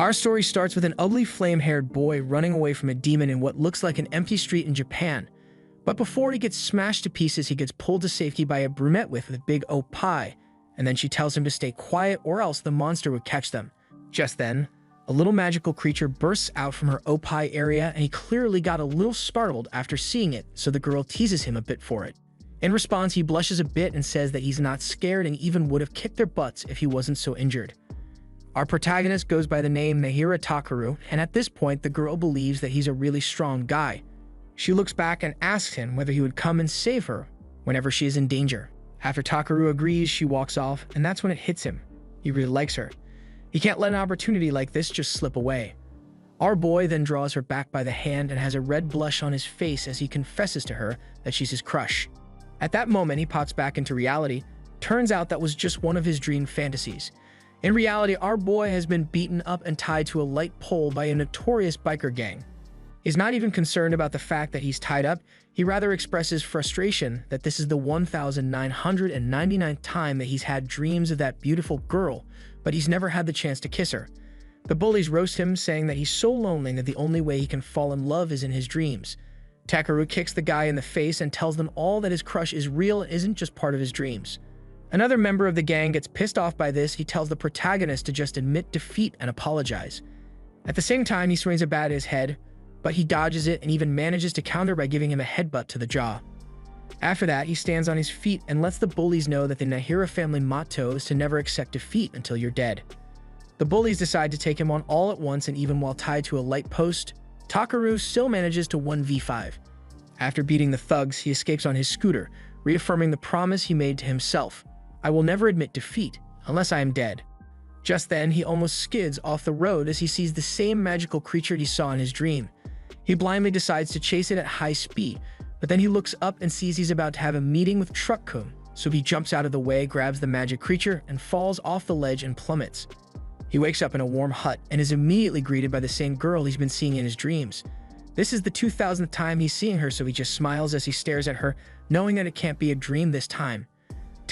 Our story starts with an ugly flame-haired boy running away from a demon in what looks like an empty street in Japan. But before he gets smashed to pieces, he gets pulled to safety by a brunette with a big opie, and then she tells him to stay quiet or else the monster would catch them. Just then, a little magical creature bursts out from her opie area, and he clearly got a little startled after seeing it, so the girl teases him a bit for it. In response, he blushes a bit and says that he's not scared and even would have kicked their butts if he wasn't so injured. Our protagonist goes by the name Nahira Takaru, and at this point, the girl believes that he's a really strong guy. She looks back and asks him whether he would come and save her whenever she is in danger. After Takaru agrees, she walks off, and that's when it hits him. He really likes her. He can't let an opportunity like this just slip away. Our boy then draws her back by the hand and has a red blush on his face as he confesses to her that she's his crush. At that moment, he pops back into reality. Turns out that was just one of his dream fantasies. In reality, our boy has been beaten up and tied to a light pole by a notorious biker gang. He's not even concerned about the fact that he's tied up. He rather expresses frustration that this is the 1,999th time that he's had dreams of that beautiful girl, but he's never had the chance to kiss her. The bullies roast him, saying that he's so lonely that the only way he can fall in love is in his dreams. Takaru kicks the guy in the face and tells them all that his crush is real and isn't just part of his dreams. Another member of the gang gets pissed off by this. He tells the protagonist to just admit defeat and apologize. At the same time, he swings a bat at his head, but he dodges it and even manages to counter by giving him a headbutt to the jaw. After that, he stands on his feet and lets the bullies know that the Nahira family motto is to never accept defeat until you're dead. The bullies decide to take him on all at once, and even while tied to a light post, Takaru still manages to 1v5. After beating the thugs, he escapes on his scooter, reaffirming the promise he made to himself. I will never admit defeat, unless I am dead. Just then, he almost skids off the road as he sees the same magical creature he saw in his dream. He blindly decides to chase it at high speed, but then he looks up and sees he's about to have a meeting with Truck-kun, so he jumps out of the way, grabs the magic creature, and falls off the ledge and plummets. He wakes up in a warm hut and is immediately greeted by the same girl he's been seeing in his dreams. This is the 2000th time he's seeing her, so he just smiles as he stares at her, knowing that it can't be a dream this time.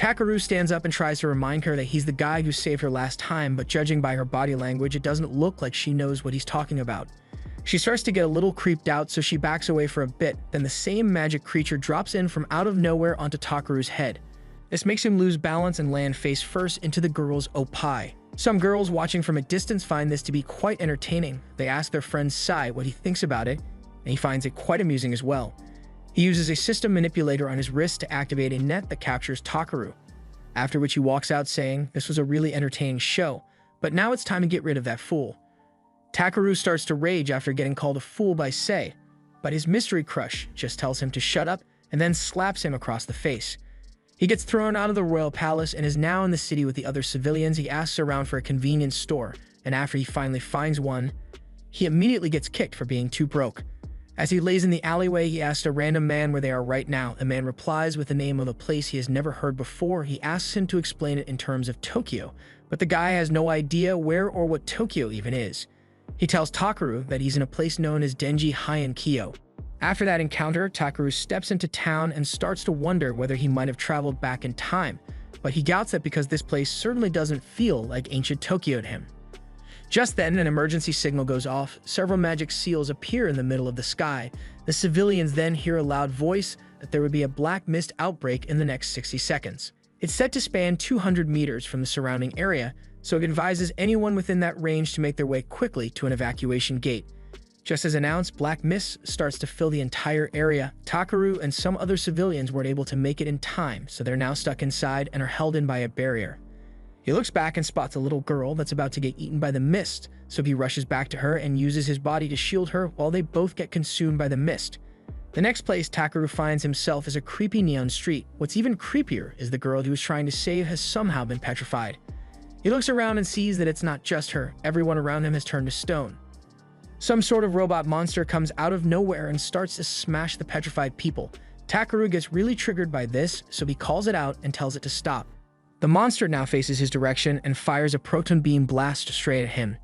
Takaru stands up and tries to remind her that he's the guy who saved her last time, but judging by her body language, it doesn't look like she knows what he's talking about. She starts to get a little creeped out, so she backs away for a bit. Then the same magic creature drops in from out of nowhere onto Takaru's head. This makes him lose balance and land face first into the girl's opie. Some girls watching from a distance find this to be quite entertaining. They ask their friend Sai what he thinks about it, and he finds it quite amusing as well. He uses a system manipulator on his wrist to activate a net that captures Takaru, after which he walks out saying this was a really entertaining show, but now it's time to get rid of that fool. Takaru starts to rage after getting called a fool by Sei, but his mystery crush just tells him to shut up and then slaps him across the face. He gets thrown out of the royal palace and is now in the city with the other civilians. He asks around for a convenience store, and after he finally finds one, he immediately gets kicked for being too broke. As he lays in the alleyway, he asks a random man where they are right now. The man replies with the name of a place he has never heard before. He asks him to explain it in terms of Tokyo, but the guy has no idea where or what Tokyo even is. He tells Takaru that he's in a place known as Denji Haian-kyo. After that encounter, Takaru steps into town and starts to wonder whether he might have traveled back in time, but he doubts that because this place certainly doesn't feel like ancient Tokyo to him. Just then, an emergency signal goes off. Several magic seals appear in the middle of the sky. The civilians then hear a loud voice that there would be a black mist outbreak in the next 60 seconds. It's set to span 200 meters from the surrounding area, so it advises anyone within that range to make their way quickly to an evacuation gate. Just as announced, black mist starts to fill the entire area. Takaru and some other civilians weren't able to make it in time, so they're now stuck inside and are held in by a barrier. He looks back and spots a little girl that's about to get eaten by the mist, so he rushes back to her and uses his body to shield her while they both get consumed by the mist. The next place Takaru finds himself is a creepy neon street. What's even creepier is the girl he was trying to save has somehow been petrified. He looks around and sees that it's not just her. Everyone around him has turned to stone. Some sort of robot monster comes out of nowhere and starts to smash the petrified people. Takaru gets really triggered by this, so he calls it out and tells it to stop. The monster now faces his direction and fires a proton beam blast straight at him.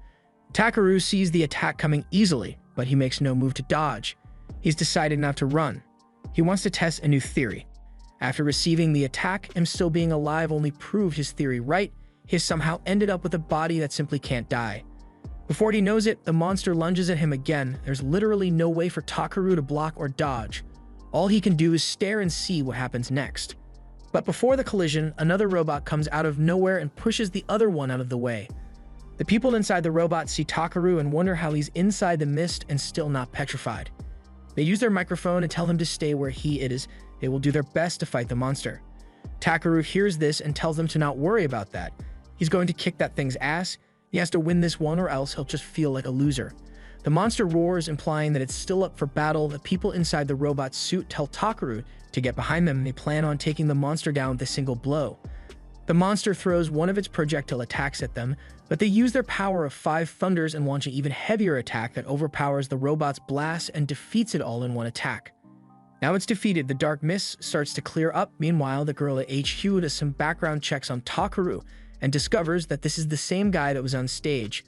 Takaru sees the attack coming easily, but he makes no move to dodge. He's decided not to run. He wants to test a new theory. After receiving the attack, him still being alive only proved his theory right. He has somehow ended up with a body that simply can't die. Before he knows it, the monster lunges at him again. There's literally no way for Takaru to block or dodge. All he can do is stare and see what happens next. But before the collision, another robot comes out of nowhere and pushes the other one out of the way. The people inside the robot see Takaru and wonder how he's inside the mist and still not petrified. They use their microphone and tell him to stay where he is. They will do their best to fight the monster. Takaru hears this and tells them to not worry about that. He's going to kick that thing's ass. He has to win this one or else he'll just feel like a loser. The monster roars, implying that it's still up for battle. The people inside the robot's suit tell Takaru to get behind them. They plan on taking the monster down with a single blow. The monster throws one of its projectile attacks at them, but they use their power of 5 thunders and launch an even heavier attack that overpowers the robot's blast and defeats it all in one attack. Now it's defeated, the dark mist starts to clear up. Meanwhile, the girl at HQ does some background checks on Takaru and discovers that this is the same guy that was on stage.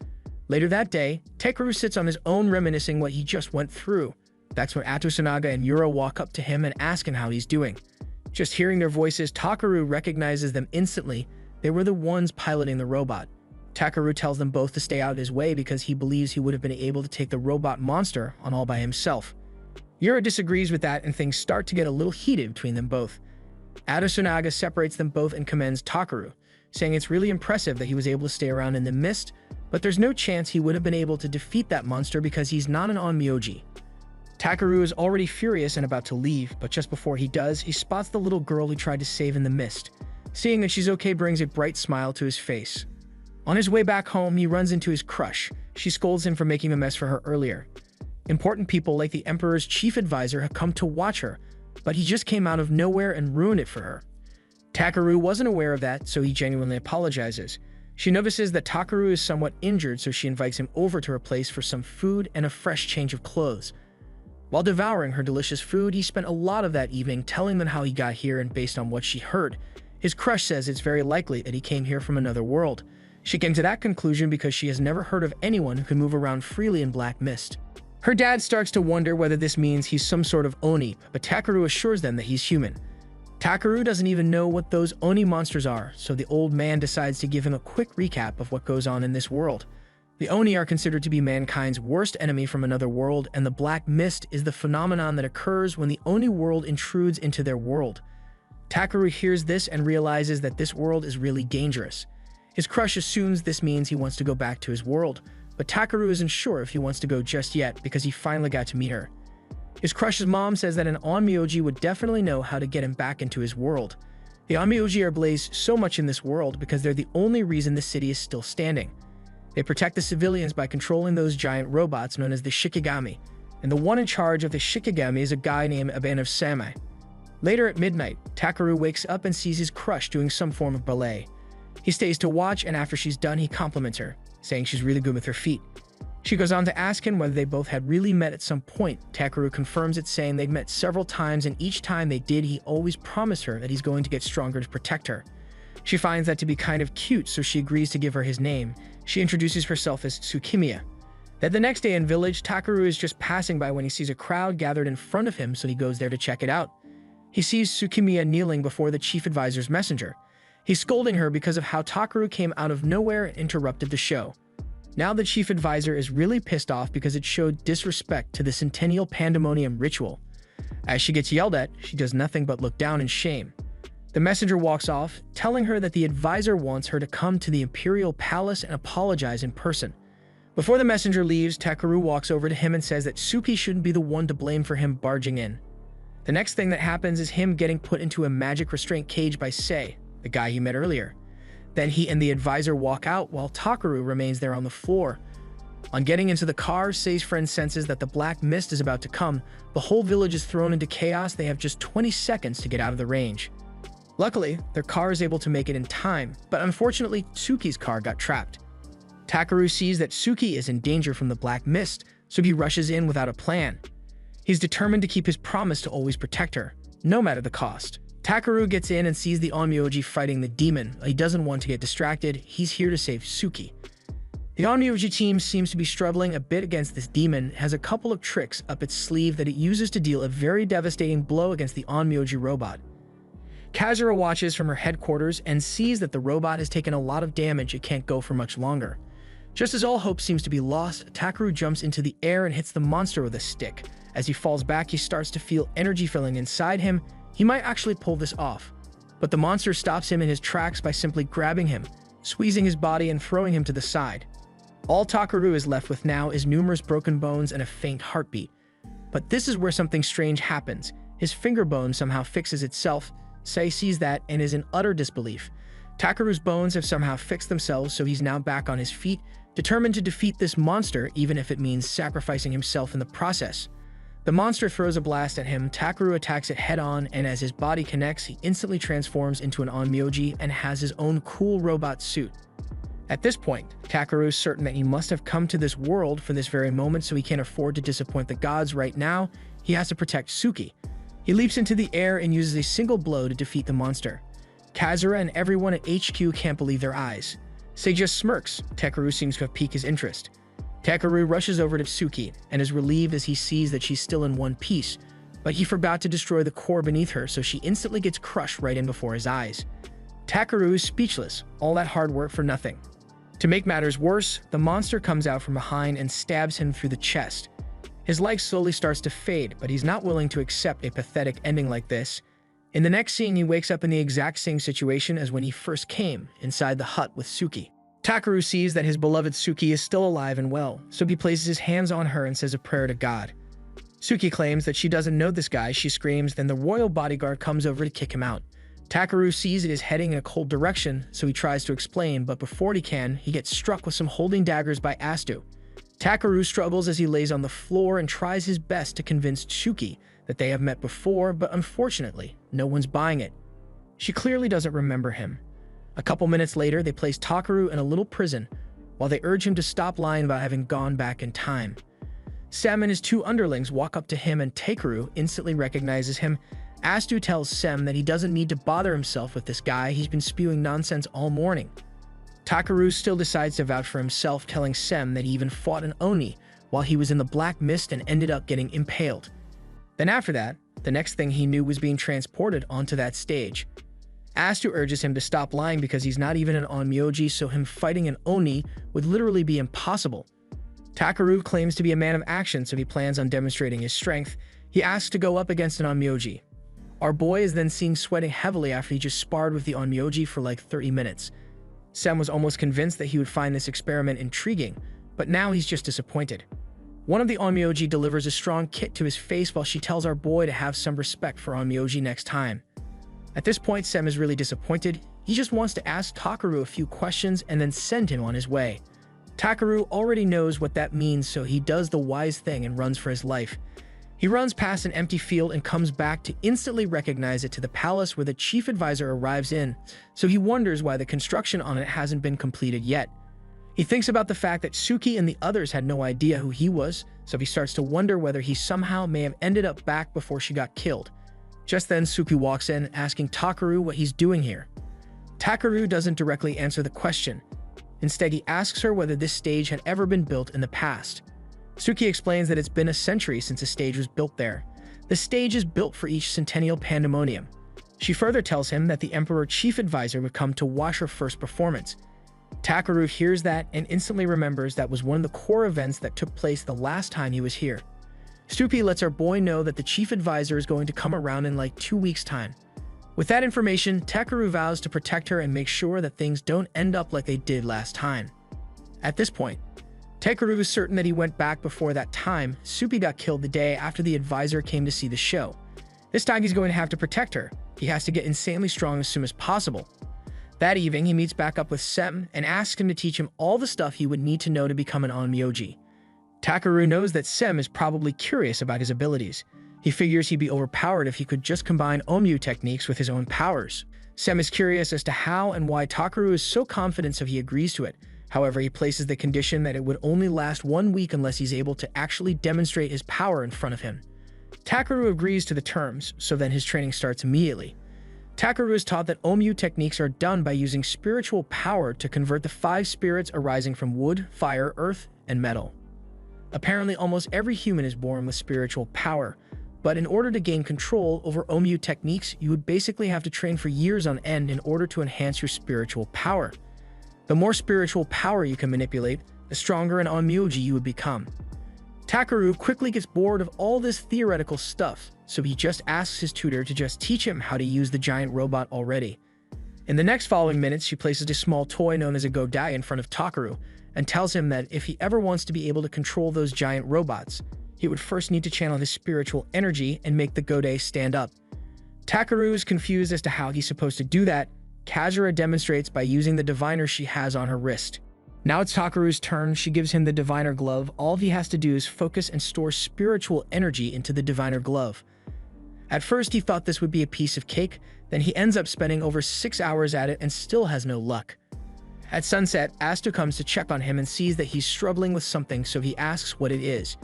Later that day, Takaru sits on his own reminiscing what he just went through. That's when Atsunaga and Yura walk up to him and ask him how he's doing. Just hearing their voices, Takaru recognizes them instantly. They were the ones piloting the robot. Takaru tells them both to stay out of his way because he believes he would have been able to take the robot monster on all by himself. Yura disagrees with that and things start to get a little heated between them both. Atsunaga separates them both and commends Takaru, saying it's really impressive that he was able to stay around in the mist, but there's no chance he would have been able to defeat that monster because he's not an onmyoji. Takaru is already furious and about to leave, but just before he does, he spots the little girl he tried to save in the mist. Seeing that she's okay brings a bright smile to his face. On his way back home, he runs into his crush. She scolds him for making a mess for her earlier. Important people like the Emperor's chief advisor have come to watch her, but he just came out of nowhere and ruined it for her. Takaru wasn't aware of that, so he genuinely apologizes. She notices that Takaru is somewhat injured, so she invites him over to her place for some food and a fresh change of clothes. While devouring her delicious food, he spent a lot of that evening telling them how he got here, and based on what she heard, his crush says it's very likely that he came here from another world. She came to that conclusion because she has never heard of anyone who can move around freely in black mist. Her dad starts to wonder whether this means he's some sort of Oni, but Takaru assures them that he's human. Takaru doesn't even know what those Oni monsters are, so the old man decides to give him a quick recap of what goes on in this world. The Oni are considered to be mankind's worst enemy from another world, and the black mist is the phenomenon that occurs when the Oni world intrudes into their world. Takaru hears this and realizes that this world is really dangerous. His crush assumes this means he wants to go back to his world, but Takaru isn't sure if he wants to go just yet because he finally got to meet her. His crush's mom says that an onmyoji would definitely know how to get him back into his world. The onmyoji are blazed so much in this world because they're the only reason the city is still standing. They protect the civilians by controlling those giant robots known as the Shikigami, and the one in charge of the Shikigami is a guy named BobSamurai. Later at midnight, Takaru wakes up and sees his crush doing some form of ballet. He stays to watch, and after she's done, he compliments her, saying she's really good with her feet. She goes on to ask him whether they both had really met at some point. Takaru confirms it, saying they'd met several times, and each time they did, he always promised her that he's going to get stronger to protect her. She finds that to be kind of cute, so she agrees to give her his name. She introduces herself as Tsukimiya. Then the next day in village, Takaru is just passing by when he sees a crowd gathered in front of him, so he goes there to check it out. He sees Tsukimiya kneeling before the chief advisor's messenger. He's scolding her because of how Takaru came out of nowhere and interrupted the show. Now the chief advisor is really pissed off because it showed disrespect to the Centennial Pandemonium ritual. As she gets yelled at, she does nothing but look down in shame. The messenger walks off, telling her that the advisor wants her to come to the Imperial Palace and apologize in person. Before the messenger leaves, Takaru walks over to him and says that Suki shouldn't be the one to blame for him barging in. The next thing that happens is him getting put into a magic restraint cage by Sei, the guy he met earlier. Then he and the advisor walk out while Takaru remains there on the floor. On getting into the car, Sei's friend senses that the black mist is about to come. The whole village is thrown into chaos. They have just 20 seconds to get out of the range. Luckily, their car is able to make it in time, but unfortunately, Tsuki's car got trapped. Takaru sees that Tsuki is in danger from the black mist, so he rushes in without a plan. He's determined to keep his promise to always protect her, no matter the cost. Takaru gets in and sees the onmyoji fighting the demon. He doesn't want to get distracted. He's here to save Tsuki. The onmyoji team seems to be struggling a bit against this demon. It has a couple of tricks up its sleeve that it uses to deal a very devastating blow against the onmyoji robot. Kazura watches from her headquarters and sees that the robot has taken a lot of damage. It can't go for much longer. Just as all hope seems to be lost, Takeru jumps into the air and hits the monster with a stick. As he falls back, he starts to feel energy filling inside him. He might actually pull this off. But the monster stops him in his tracks by simply grabbing him, squeezing his body and throwing him to the side. All Takeru is left with now is numerous broken bones and a faint heartbeat. But this is where something strange happens. His finger bone somehow fixes itself. Sei sees that and is in utter disbelief. Takeru's bones have somehow fixed themselves, so he's now back on his feet, determined to defeat this monster, even if it means sacrificing himself in the process. The monster throws a blast at him, Takeru attacks it head-on, and as his body connects, he instantly transforms into an onmyoji and has his own cool robot suit. At this point, Takeru is certain that he must have come to this world for this very moment, so he can't afford to disappoint the gods right now. He has to protect Suki. He leaps into the air and uses a single blow to defeat the monster. Kazura and everyone at HQ can't believe their eyes. Sei just smirks. Takeru seems to have piqued his interest. Takeru rushes over to Suki and is relieved as he sees that she's still in one piece, but he forgot to destroy the core beneath her, so she instantly gets crushed right in before his eyes. Takeru is speechless, all that hard work for nothing. To make matters worse, the monster comes out from behind and stabs him through the chest. His life slowly starts to fade, but he's not willing to accept a pathetic ending like this. In the next scene, he wakes up in the exact same situation as when he first came, inside the hut with Suki. Takeru sees that his beloved Suki is still alive and well, so he places his hands on her and says a prayer to God. Suki claims that she doesn't know this guy. She screams, then the royal bodyguard comes over to kick him out. Takeru sees it is heading in a cold direction, so he tries to explain, but before he can, he gets struck with some holding daggers by Astu. Takeru struggles as he lays on the floor and tries his best to convince Suki that they have met before, but unfortunately, no one's buying it. She clearly doesn't remember him. A couple minutes later, they place Takeru in a little prison, while they urge him to stop lying about having gone back in time. Sem and his two underlings walk up to him and Takeru instantly recognizes him. Astu tells Sem that he doesn't need to bother himself with this guy, he's been spewing nonsense all morning. Takeru still decides to vouch for himself, telling Sem that he even fought an Oni while he was in the black mist and ended up getting impaled. Then after that, the next thing he knew was being transported onto that stage. Astu urges him to stop lying because he's not even an onmyoji, so him fighting an Oni would literally be impossible. Takeru claims to be a man of action, so he plans on demonstrating his strength. He asks to go up against an onmyoji. Our boy is then seen sweating heavily after he just sparred with the onmyoji for like 30 minutes. Sem was almost convinced that he would find this experiment intriguing, but now he's just disappointed. One of the onmyoji delivers a strong kick to his face while she tells our boy to have some respect for onmyoji next time. At this point, Sem is really disappointed. He just wants to ask Takeru a few questions and then send him on his way. Takeru already knows what that means, so he does the wise thing and runs for his life. He runs past an empty field and comes back to instantly recognize it to the palace where the chief advisor arrives in, so he wonders why the construction on it hasn't been completed yet. He thinks about the fact that Suki and the others had no idea who he was, so he starts to wonder whether he somehow may have ended up back before she got killed. Just then, Suki walks in, asking Takeru what he's doing here. Takeru doesn't directly answer the question. Instead, he asks her whether this stage had ever been built in the past. Suki explains that it's been a century since a stage was built there. The stage is built for each centennial pandemonium. She further tells him that the Emperor Chief Advisor would come to watch her first performance. Takeru hears that and instantly remembers that was one of the core events that took place the last time he was here. Suki lets our boy know that the Chief Advisor is going to come around in like 2 weeks' time. With that information, Takeru vows to protect her and make sure that things don't end up like they did last time. At this point, Takeru is certain that he went back before that time. Suki got killed the day after the advisor came to see the show. This time he's going to have to protect her. He has to get insanely strong as soon as possible. That evening, he meets back up with Sem and asks him to teach him all the stuff he would need to know to become an onmyoji. Takeru knows that Sem is probably curious about his abilities. He figures he'd be overpowered if he could just combine Omyu techniques with his own powers. Sem is curious as to how and why Takeru is so confident, so he agrees to it. However, he places the condition that it would only last 1 week unless he's able to actually demonstrate his power in front of him. Takeru agrees to the terms, so then his training starts immediately. Takeru is taught that Omyu techniques are done by using spiritual power to convert the 5 spirits arising from wood, fire, earth, and metal. Apparently, almost every human is born with spiritual power, but in order to gain control over Omyu techniques, you would basically have to train for years on end in order to enhance your spiritual power. The more spiritual power you can manipulate, the stronger an onmyoji you would become. Takaru quickly gets bored of all this theoretical stuff, so he just asks his tutor to just teach him how to use the giant robot already. In the next following minutes, she places a small toy known as a Godai in front of Takaru and tells him that if he ever wants to be able to control those giant robots, he would first need to channel his spiritual energy and make the Godai stand up. Takaru is confused as to how he's supposed to do that. Kazura demonstrates by using the diviner she has on her wrist. Now it's Takaru's turn. She gives him the diviner glove. All he has to do is focus and store spiritual energy into the diviner glove. At first he thought this would be a piece of cake, then he ends up spending over 6 hours at it and still has no luck. At sunset, Astu comes to check on him and sees that he's struggling with something, so he asks what it is.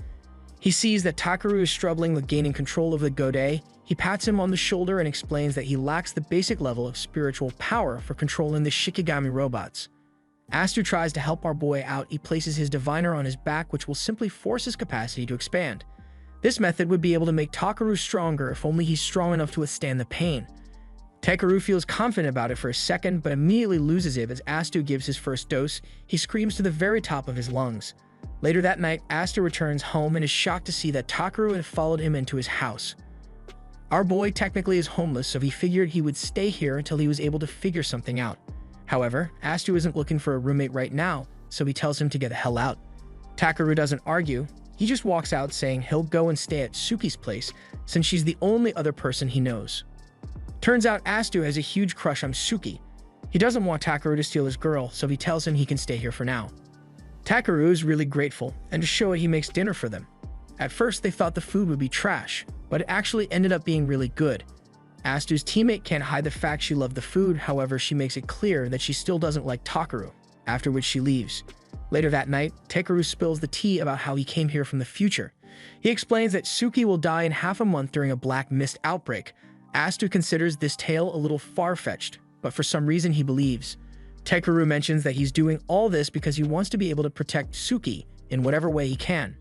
He sees that Takaru is struggling with gaining control of the Godai. He pats him on the shoulder and explains that he lacks the basic level of spiritual power for controlling the Shikigami robots. Astu tries to help our boy out. He places his diviner on his back, which will simply force his capacity to expand. This method would be able to make Takaru stronger if only he's strong enough to withstand the pain. Takaru feels confident about it for a second, but immediately loses it as Astu gives his first dose. He screams to the very top of his lungs. Later that night, Astu returns home and is shocked to see that Takaru had followed him into his house. Our boy technically is homeless, so he figured he would stay here until he was able to figure something out. However, Astu isn't looking for a roommate right now, so he tells him to get the hell out. Takaru doesn't argue. He just walks out saying he'll go and stay at Suki's place since she's the only other person he knows. Turns out Astu has a huge crush on Suki. He doesn't want Takaru to steal his girl, so he tells him he can stay here for now. Takaru is really grateful, and to show it, he makes dinner for them. At first, they thought the food would be trash, but it actually ended up being really good. Astu's teammate can't hide the fact she loved the food, however, she makes it clear that she still doesn't like Takaru, after which she leaves. Later that night, Takaru spills the tea about how he came here from the future. He explains that Suki will die in half a month during a black mist outbreak. Astu considers this tale a little far-fetched, but for some reason he believes. Takaru mentions that he's doing all this because he wants to be able to protect Suki in whatever way he can.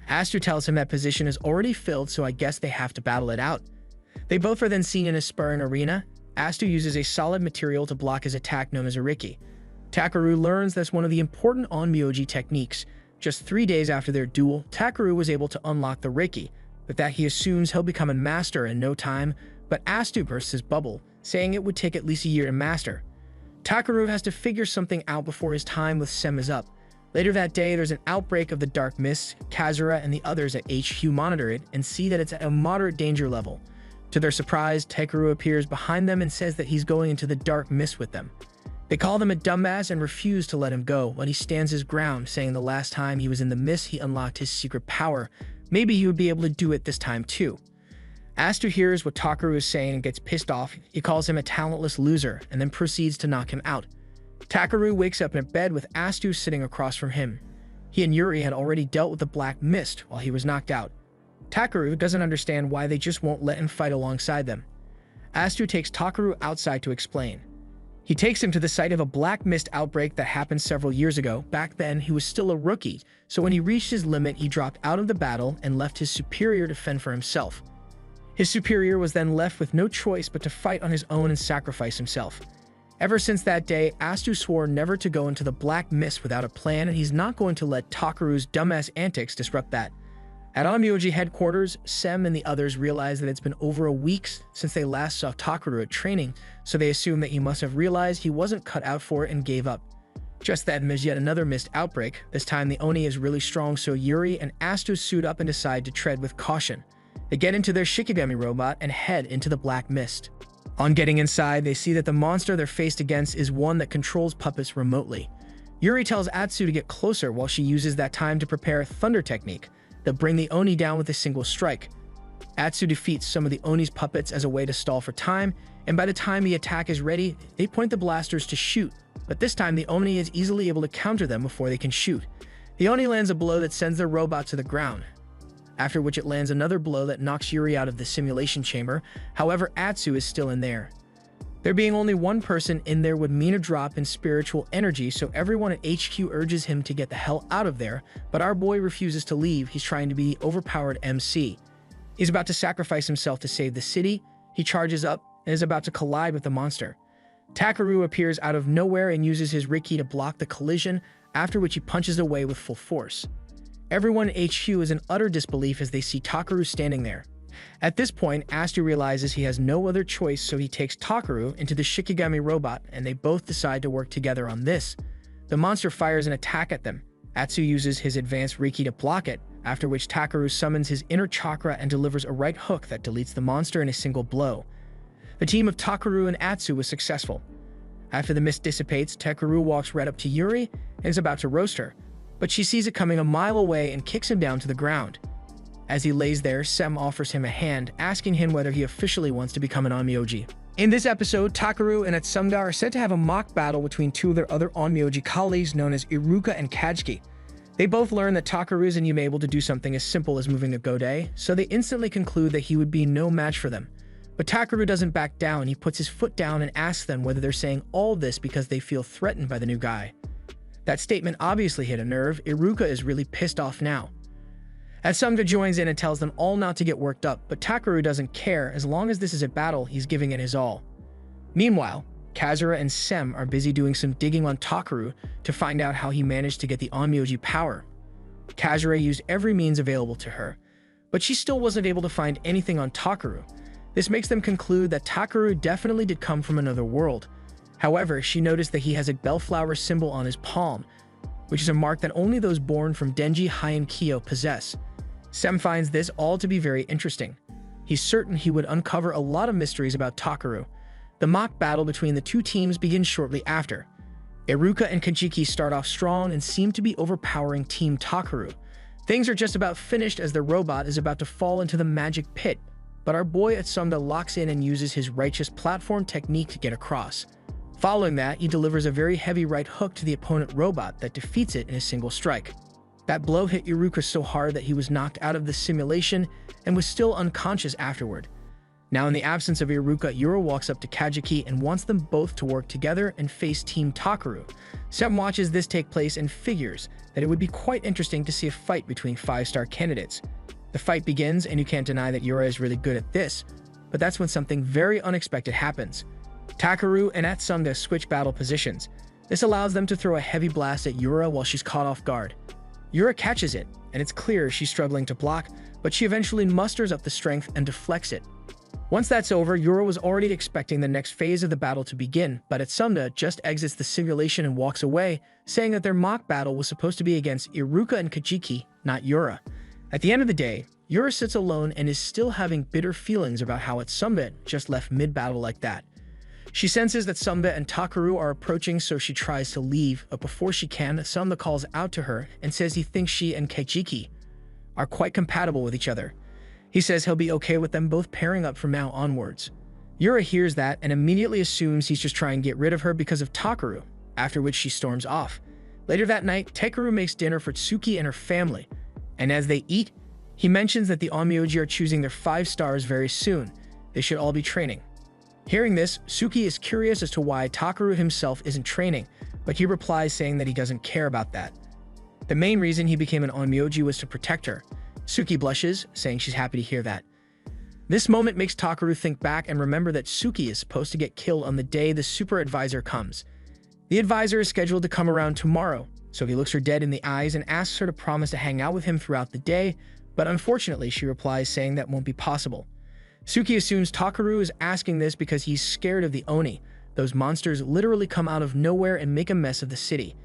Astu tells him that position is already filled, so I guess they have to battle it out. They both are then seen in a sparring arena. Astu uses a solid material to block his attack known as a Riki. Takaru learns that's one of the important onmyoji techniques. Just 3 days after their duel, Takaru was able to unlock the Riki, with that he assumes he'll become a master in no time, but Astu bursts his bubble, saying it would take at least a year to master. Takaru has to figure something out before his time with Sem is up. Later that day, there's an outbreak of the dark mist. Kazura and the others at HQ monitor it and see that it's at a moderate danger level. To their surprise, Takaru appears behind them and says that he's going into the dark mist with them. They call him a dumbass and refuse to let him go, but he stands his ground, saying the last time he was in the mist he unlocked his secret power. Maybe he would be able to do it this time too. Astu hears what Takaru is saying and gets pissed off. He calls him a talentless loser and then proceeds to knock him out. Takaru wakes up in a bed with Astu sitting across from him. He and Yuri had already dealt with the black mist while he was knocked out. Takaru doesn't understand why they just won't let him fight alongside them. Astu takes Takaru outside to explain. He takes him to the site of a black mist outbreak that happened several years ago. Back then, he was still a rookie, so when he reached his limit, he dropped out of the battle and left his superior to fend for himself. His superior was then left with no choice but to fight on his own and sacrifice himself. Ever since that day, Astu swore never to go into the black mist without a plan, and he's not going to let Takaru's dumbass antics disrupt that. At onmyoji headquarters, Sem and the others realize that it's been over a week since they last saw Takaru at training, so they assume that he must have realized he wasn't cut out for it and gave up. Just then, there's yet another mist outbreak. This time the Oni is really strong, so Yuri and Astu suit up and decide to tread with caution. They get into their Shikigami robot and head into the black mist. On getting inside, they see that the monster they're faced against is one that controls puppets remotely. Yuri tells Atsu to get closer while she uses that time to prepare a thunder technique that bring the Oni down with a single strike. Atsu defeats some of the Oni's puppets as a way to stall for time, and by the time the attack is ready, they point the blasters to shoot, but this time the Oni is easily able to counter them before they can shoot. The Oni lands a blow that sends their robot to the ground, after which it lands another blow that knocks Yuri out of the simulation chamber. However, Atsu is still in there. There being only one person in there would mean a drop in spiritual energy, so everyone at HQ urges him to get the hell out of there, but our boy refuses to leave. He's trying to be the overpowered MC. He's about to sacrifice himself to save the city. He charges up and is about to collide with the monster. Takaru appears out of nowhere and uses his Riki to block the collision. after which he punches away with full force. Everyone in HQ is in utter disbelief as they see Takaru standing there. At this point, Astu realizes he has no other choice, so he takes Takaru into the Shikigami robot, and they both decide to work together on this. The monster fires an attack at them. Atsu uses his advanced Reiki to block it, after which Takaru summons his inner chakra and delivers a right hook that deletes the monster in a single blow. The team of Takaru and Atsu was successful. After the mist dissipates, Takaru walks right up to Yuri and is about to roast her, but she sees it coming a mile away and kicks him down to the ground. As he lays there, Sem offers him a hand, asking him whether he officially wants to become an Onmyoji. In this episode, Takaru and Atsumga are said to have a mock battle between two of their other Onmyoji colleagues known as Iruka and Kajiki. They both learn that Takaru isn't even able to do something as simple as moving a Godei, so they instantly conclude that he would be no match for them. But Takaru doesn't back down. He puts his foot down and asks them whether they're saying all this because they feel threatened by the new guy. That statement obviously hit a nerve. Iruka is really pissed off now. Atsumga joins in and tells them all not to get worked up, but Takaru doesn't care. As long as this is a battle, he's giving it his all. Meanwhile, Kazura and Sem are busy doing some digging on Takaru to find out how he managed to get the Onmyoji power. Kazura used every means available to her, but she still wasn't able to find anything on Takaru. This makes them conclude that Takaru definitely did come from another world. However, she noticed that he has a bellflower symbol on his palm, which is a mark that only those born from Denji Heian-kyo possess. Sem finds this all to be very interesting. He's certain he would uncover a lot of mysteries about Takaru. The mock battle between the two teams begins shortly after. Iruka and Kajiki start off strong and seem to be overpowering Team Takaru. Things are just about finished as the robot is about to fall into the magic pit, but our boy Atsumga locks in and uses his righteous platform technique to get across. Following that, he delivers a very heavy right hook to the opponent robot that defeats it in a single strike. That blow hit Iruka so hard that he was knocked out of the simulation and was still unconscious afterward. Now, in the absence of Iruka, Yura walks up to Kajiki and wants them both to work together and face Team Takaru. Sem watches this take place and figures that it would be quite interesting to see a fight between 5-star candidates. The fight begins, and you can't deny that Yura is really good at this, but that's when something very unexpected happens. Takaru and Atsumga switch battle positions. This allows them to throw a heavy blast at Yura while she's caught off guard. Yura catches it, and it's clear she's struggling to block, but she eventually musters up the strength and deflects it. Once that's over, Yura was already expecting the next phase of the battle to begin, but Atsumga just exits the simulation and walks away, saying that their mock battle was supposed to be against Iruka and Kajiki, not Yura. At the end of the day, Yura sits alone and is still having bitter feelings about how Atsumga just left mid-battle like that. She senses that Atsumga and Takaru are approaching, so she tries to leave, but before she can, Atsumga calls out to her and says he thinks she and Kajiki are quite compatible with each other. He says he'll be okay with them both pairing up from now onwards. Yura hears that and immediately assumes he's just trying to get rid of her because of Takaru, after which she storms off. Later that night, Takaru makes dinner for Tsuki and her family, and as they eat, he mentions that the Onmyoji are choosing their 5 stars very soon. They should all be training. Hearing this, Tsuki is curious as to why Takaru himself isn't training, but he replies saying that he doesn't care about that. The main reason he became an Onmyoji was to protect her. Tsuki blushes, saying she's happy to hear that. This moment makes Takaru think back and remember that Tsuki is supposed to get killed on the day the super advisor comes. The advisor is scheduled to come around tomorrow, so he looks her dead in the eyes and asks her to promise to hang out with him throughout the day, but unfortunately she replies saying that won't be possible. Tsuki assumes Takaru is asking this because he's scared of the Oni. Those monsters literally come out of nowhere and make a mess of the city.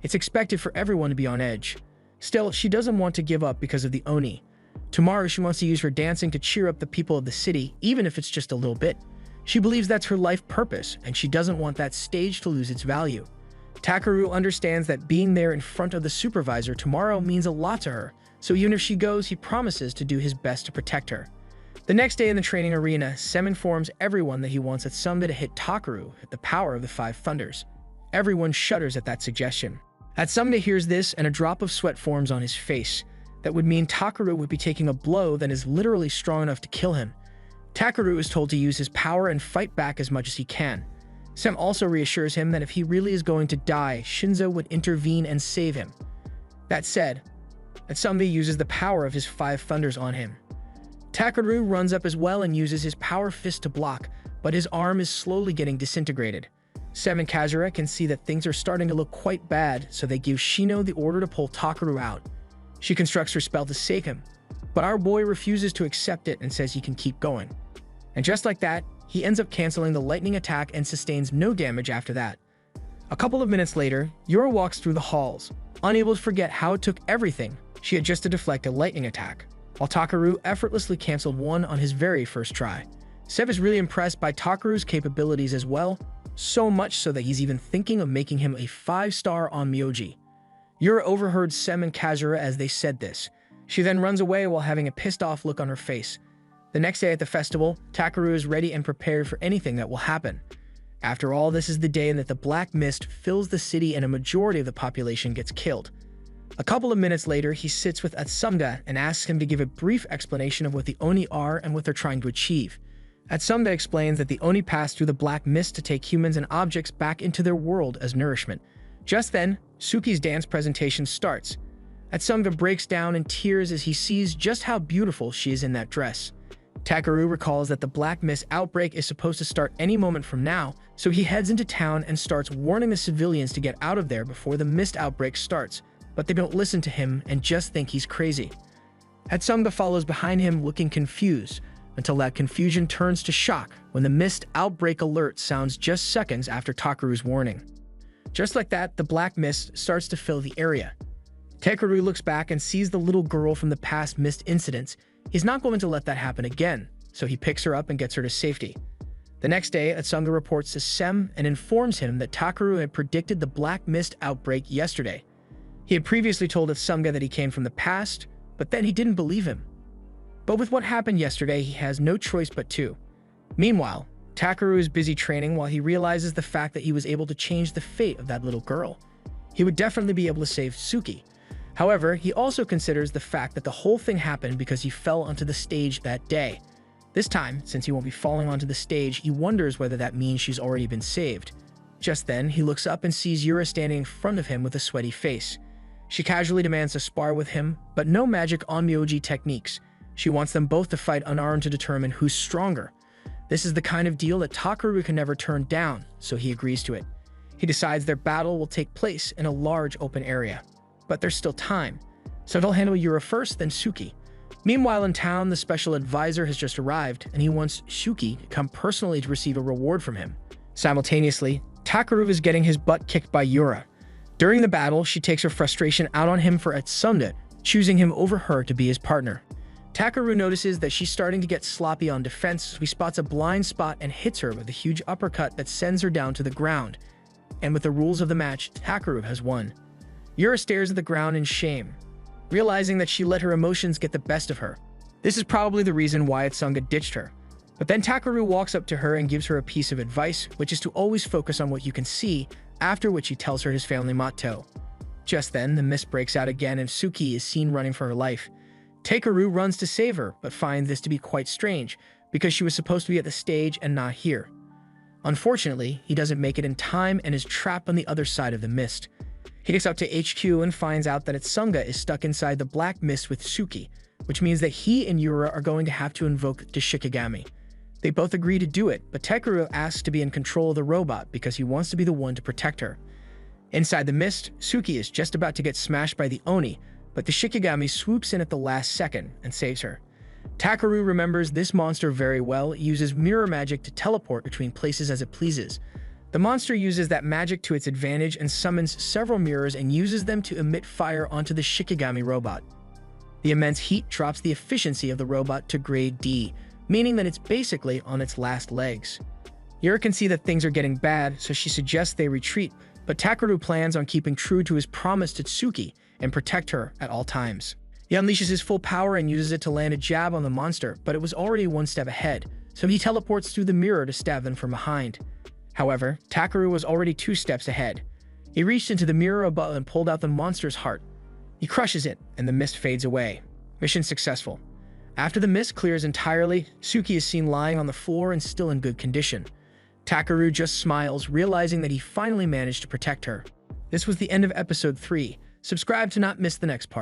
It's expected for everyone to be on edge. Still, she doesn't want to give up because of the Oni. Tomorrow she wants to use her dancing to cheer up the people of the city, even if it's just a little bit. She believes that's her life purpose, and she doesn't want that stage to lose its value. Takaru understands that being there in front of the supervisor tomorrow means a lot to her, so even if she goes, he promises to do his best to protect her. The next day in the training arena, Sem informs everyone that he wants Atsumga to hit Takaru with the power of the 5 thunders. Everyone shudders at that suggestion. Atsumga hears this and a drop of sweat forms on his face. That would mean Takaru would be taking a blow that is literally strong enough to kill him. Takaru is told to use his power and fight back as much as he can. Sem also reassures him that if he really is going to die, Shinzo would intervene and save him. That said, Atsumga uses the power of his 5 thunders on him. Takaru runs up as well and uses his power fist to block, but his arm is slowly getting disintegrated. Sem and Kazura can see that things are starting to look quite bad, so they give Shino the order to pull Takaru out. She constructs her spell to save him, but our boy refuses to accept it and says he can keep going. And just like that, he ends up canceling the lightning attack and sustains no damage after that. A couple of minutes later, Yura walks through the halls, unable to forget how it took everything she had just to deflect a lightning attack, while Takaru effortlessly canceled one on his very first try. Sev is really impressed by Takaru's capabilities as well, so much so that he's even thinking of making him a 5-star on Myoji. Yura overheard Sem and Kazura as they said this. She then runs away while having a pissed-off look on her face. The next day at the festival, Takaru is ready and prepared for anything that will happen. After all, this is the day that the black mist fills the city and a majority of the population gets killed. A couple of minutes later, he sits with Atsumga and asks him to give a brief explanation of what the Oni are and what they're trying to achieve. Atsumga explains that the Oni pass through the black mist to take humans and objects back into their world as nourishment. Just then, Suki's dance presentation starts. Atsumga breaks down in tears as he sees just how beautiful she is in that dress. Takaru recalls that the black mist outbreak is supposed to start any moment from now, so he heads into town and starts warning the civilians to get out of there before the mist outbreak starts, but they don't listen to him and just think he's crazy. Atsumga follows behind him looking confused, until that confusion turns to shock when the mist outbreak alert sounds just seconds after Takaru's warning. Just like that, the black mist starts to fill the area. Takaru looks back and sees the little girl from the past mist incidents. He's not going to let that happen again, so he picks her up and gets her to safety. The next day, Atsumga reports to Sem and informs him that Takaru had predicted the black mist outbreak yesterday. He had previously told Atsumga that he came from the past, but then he didn't believe him. But with what happened yesterday, he has no choice but to. Meanwhile, Takaru is busy training while he realizes the fact that he was able to change the fate of that little girl. He would definitely be able to save Suki. However, he also considers the fact that the whole thing happened because he fell onto the stage that day. This time, since he won't be falling onto the stage, he wonders whether that means she's already been saved. Just then, he looks up and sees Yura standing in front of him with a sweaty face. She casually demands to spar with him, but no magic Onmyoji techniques. She wants them both to fight unarmed to determine who's stronger. This is the kind of deal that Takaru can never turn down, so he agrees to it. He decides their battle will take place in a large open area. But there's still time, so they'll handle Yura first, then Suki. Meanwhile in town, the special advisor has just arrived, and he wants Suki to come personally to receive a reward from him. Simultaneously, Takaru is getting his butt kicked by Yura. During the battle, she takes her frustration out on him for Atsumga, choosing him over her to be his partner. Takaru notices that she's starting to get sloppy on defense, so he spots a blind spot and hits her with a huge uppercut that sends her down to the ground. And with the rules of the match, Takaru has won. Yura stares at the ground in shame, realizing that she let her emotions get the best of her. This is probably the reason why Atsumga ditched her. But then Takaru walks up to her and gives her a piece of advice, which is to always focus on what you can see, after which he tells her his family motto. Just then, the mist breaks out again and Suki is seen running for her life. Takaru runs to save her, but finds this to be quite strange, because she was supposed to be at the stage and not here. Unfortunately, he doesn't make it in time and is trapped on the other side of the mist. He gets up to HQ and finds out that Atsumga is stuck inside the black mist with Suki, which means that he and Yura are going to have to invoke the Shikigami. They both agree to do it, but Takaru asks to be in control of the robot because he wants to be the one to protect her. Inside the mist, Suki is just about to get smashed by the Oni, but the Shikigami swoops in at the last second and saves her. Takaru remembers this monster very well. It uses mirror magic to teleport between places as it pleases. The monster uses that magic to its advantage and summons several mirrors and uses them to emit fire onto the Shikigami robot. The immense heat drops the efficiency of the robot to grade D, meaning that it's basically on its last legs. Yura can see that things are getting bad, so she suggests they retreat, but Takaru plans on keeping true to his promise to Tsuki and protect her at all times. He unleashes his full power and uses it to land a jab on the monster, but it was already one step ahead, so he teleports through the mirror to stab them from behind. However, Takaru was already 2 steps ahead. He reached into the mirror above and pulled out the monster's heart. He crushes it, and the mist fades away. Mission successful. After the mist clears entirely, Suki is seen lying on the floor and still in good condition. Takaru just smiles, realizing that he finally managed to protect her. This was the end of episode 3. Subscribe to not miss the next part.